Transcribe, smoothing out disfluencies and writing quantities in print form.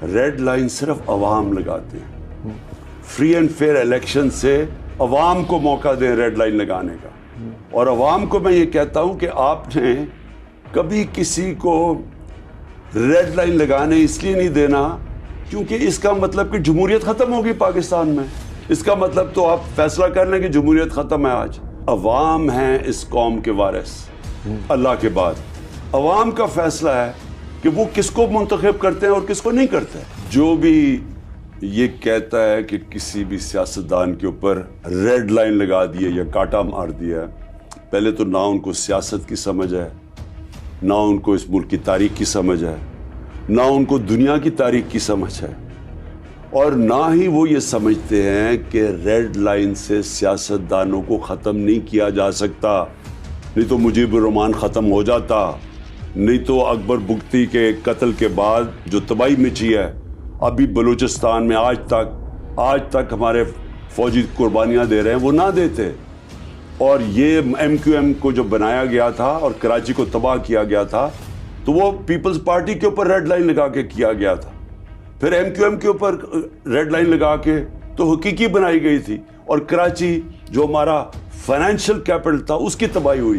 Red line सिर्फ अवाम लगाते हैं। फ्री एंड फेयर इलेक्शन से अवाम को मौका दें रेड लाइन लगाने का। और अवाम को मैं ये कहता हूं कि आपने कभी किसी को रेड लाइन लगाने इसलिए नहीं देना क्योंकि इसका मतलब कि जमहूरियत ख़त्म होगी पाकिस्तान में। इसका मतलब तो आप फैसला कर लें कि जमहूरियत ख़त्म है। आज अवाम है इस कौम के वारिस, अल्लाह के बाद अवाम का फैसला है कि वो किसको मुंतखब करते हैं और किसको नहीं करते। जो भी ये कहता है कि किसी भी सियासतदान के ऊपर रेड लाइन लगा दी है या कांटा मार दिया है, पहले तो ना उनको सियासत की समझ है, ना उनको इस मुल्क की तारीख की समझ है, ना उनको दुनिया की तारीख की समझ है, और ना ही वो ये समझते हैं कि रेड लाइन से सियासतदानों को ख़त्म नहीं किया जा सकता। नहीं तो मुजीबुर रहमान ख़त्म हो जाता, नहीं तो अकबर बुगती के कत्ल के बाद जो तबाही मची है अभी बलूचिस्तान में आज तक हमारे फौजी कुर्बानियाँ दे रहे हैं, वो ना देते। और ये MQM को जो बनाया गया था और कराची को तबाह किया गया था तो वो पीपल्स पार्टी के ऊपर रेड लाइन लगा के किया गया था। फिर MQM के ऊपर रेड लाइन लगा के तो हकीकी बनाई गई थी और कराची जो हमारा फाइनेंशियल कैपिटल था उसकी तबाही हुई।